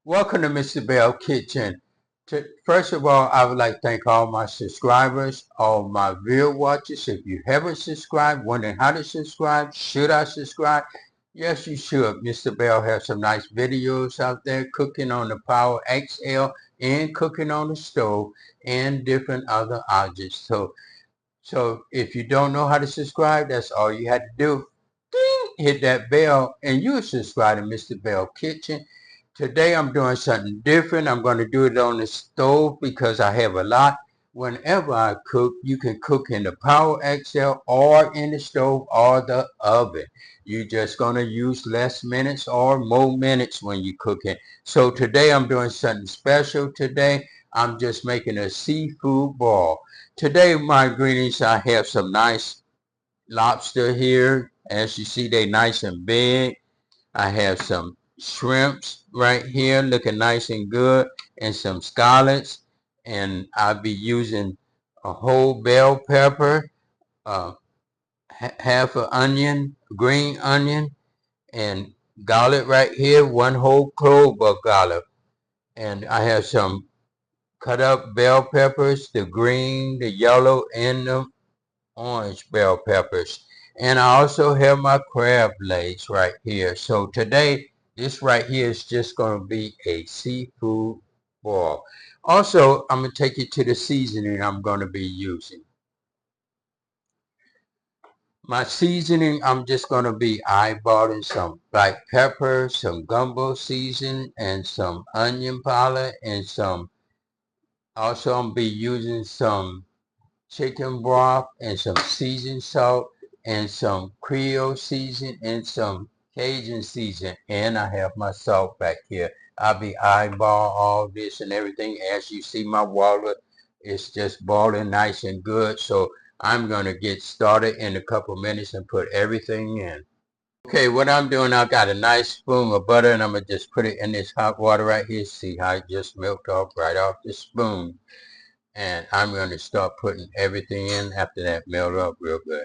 Welcome to Mrbelleskitchen. First of all, I would like to thank all my subscribers, all my real watchers. If you haven't subscribed, wondering how to subscribe, should I subscribe? Yes, you should. MrBelle has some nice videos out there, cooking on the Power XL and cooking on the stove and different other objects. So if you don't know how to subscribe, that's all you had to do. Ding, hit that bell and you'll subscribe to Mrbelleskitchen. Today I'm doing something different. I'm going to do it on the stove because I have a lot. Whenever I cook, you can cook in the Power XL or in the stove or the oven. You're just going to use less minutes or more minutes when you cook it. So today I'm doing something special. Today I'm just making a seafood ball. Today my ingredients, I have some nice lobster here. As you see, they nice and big. I have some shrimps right here looking nice and good, and some scallops, and I'll be using a whole bell pepper, uh, half an onion, green onion, and garlic right here, one whole clove of garlic. And I have some cut up bell peppers, the green, the yellow, and the orange bell peppers. And I also have my crab legs right here. So today, this right here is just going to be a seafood ball. Also, I'm going to take you to the seasoning I'm going to be using. My seasoning, I'm just going to be eyeballing some black pepper, some gumbo season, and some onion powder, and also I'm going to be using some chicken broth and some seasoned salt and some Creole season and some Cajun season, and I have my salt back here. I'll be eyeball all this and everything. As you see, my water is just boiling nice and good, so I'm going to get started in a couple minutes and put everything in. Okay, what I'm doing, I got a nice spoon of butter and I'm going to just put it in this hot water right here. See how it just melted off right off the spoon. And I'm going to start putting everything in after that melt up real good.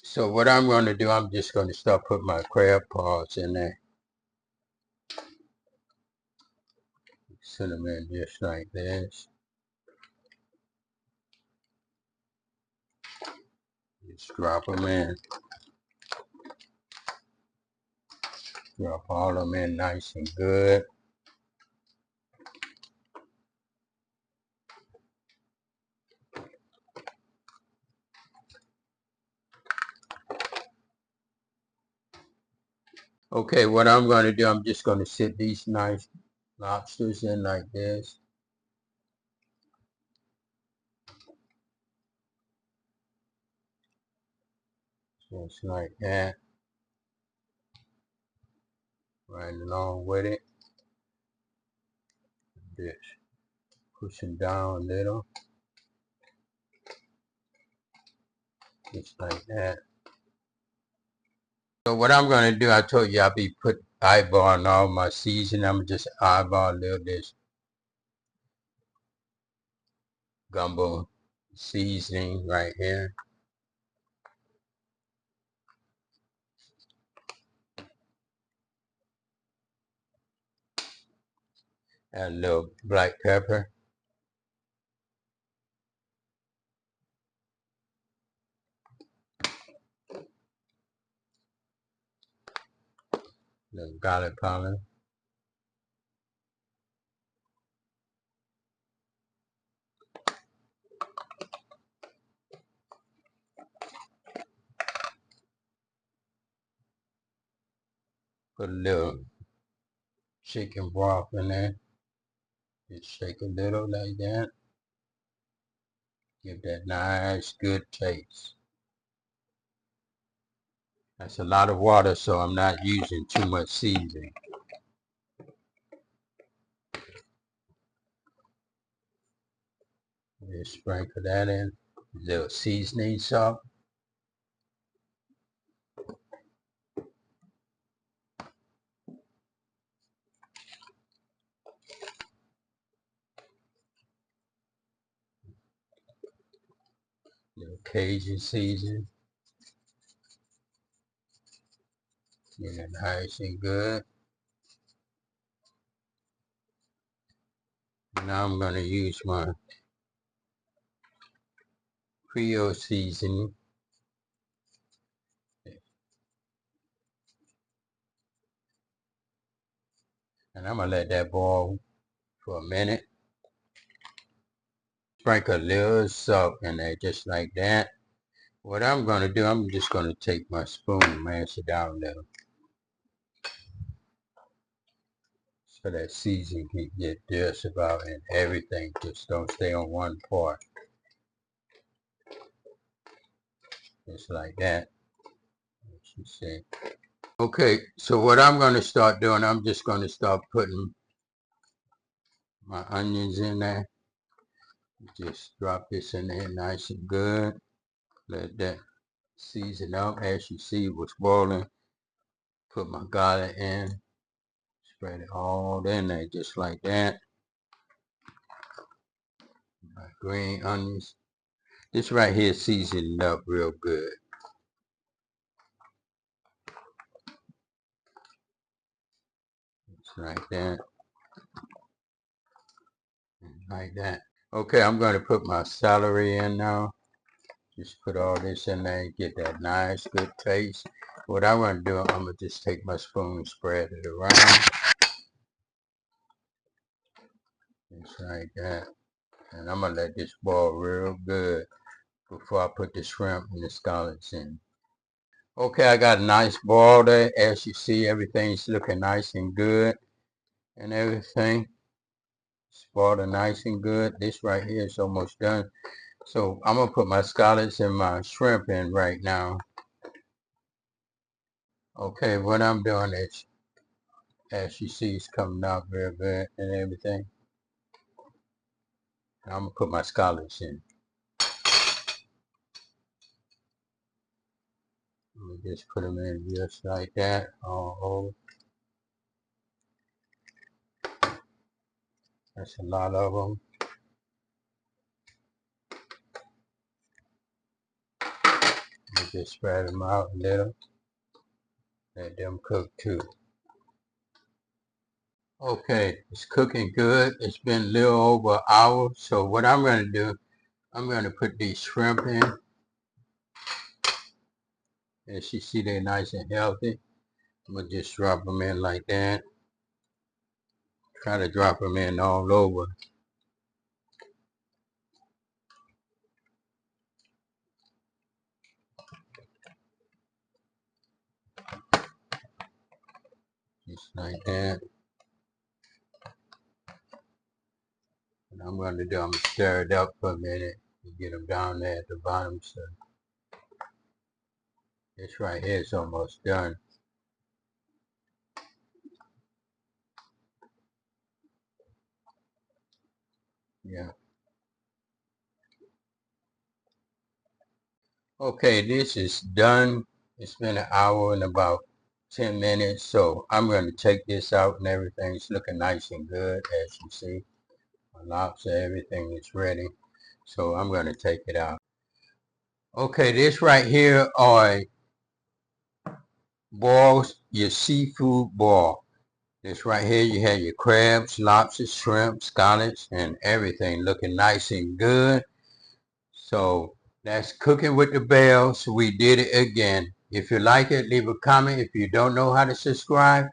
So what I'm going to do, I'm just going to start putting my crab paws in there. Set them in just like this. Just drop them in. Drop all of them in nice and good. Okay, what I'm going to do, I'm just going to sit these nice lobsters in like this. Just like that. Right along with it. Just push them down a little. Just like that. So what I'm going to do, I told you I'll be eyeballing all my seasoning. I'm just eyeball a little this gumbo seasoning right here. Add a little black pepper. Little garlic powder. Put a little chicken broth in there. Just shake a little like that. Give that nice good taste. That's a lot of water, so I'm not using too much seasoning. Just sprinkle that in. A little seasoning salt. Little Cajun seasoning. Get it nice and good. Now I'm going to use my Creole seasoning. And I'm going to let that boil for a minute. Sprinkle a little salt in there just like that. What I'm going to do, I'm just going to take my spoon and mash it down a little. So that seasoning can get just about in everything. Just don't stay on one part. Just like that. As you see. Okay, so what I'm going to start doing, I'm just going to start putting my onions in there. Just drop this in there nice and good. Let that season up. As you see, it was boiling. Put my garlic in. Spread it all in there just like that. My green onions. This right here seasoned up real good. Just like that. Like that. Okay, I'm going to put my celery in now. Just put all this in there and get that nice good taste. What I'm going to do, I'm going to just take my spoon and spread it around. Just like that. And I'm going to let this boil real good before I put the shrimp and the scallops in. Okay, I got a nice boil there. As you see, everything's looking nice and good and everything. It's boiled nice and good. This right here is almost done. So I'm going to put my scallops and my shrimp in right now. Okay, what I'm doing is, as you see, it's coming out very good and everything. I'm going to put my scallops in. Let me just put them in just like that all over. That's a lot of them. Let me just spread them out a little. Let them cook too. Okay, it's cooking good. It's been a little over an hour. So what I'm going to do, I'm going to put these shrimp in. As you see, they're nice and healthy. I'm going to just drop them in like that. Try to drop them in all over. Just like that. And I'm going to do, I'm going to stir it up for a minute and get them down there at the bottom. So this right here is almost done. Yeah. Okay, this is done. It's been an hour and about 10 minutes. So I'm going to take this out and everything's looking nice and good. As you see, my lobster, everything is ready. So I'm going to take it out. Okay, this right here are balls, your seafood ball. This right here, you have your crabs, lobsters, shrimp, scallops, and everything looking nice and good. So that's cooking with the bell. So we did it again. If you like it, leave a comment. If you don't know how to subscribe,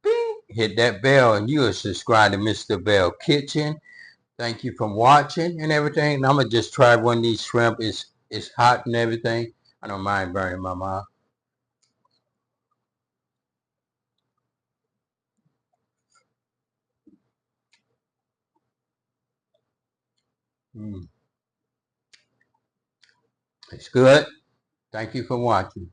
bing, hit that bell and you will subscribe to Mrbelleskitchen. Thank you for watching and everything. I'm gonna just try one of these shrimp. It's hot and everything. I don't mind burning my mouth. It's good. Thank you for watching.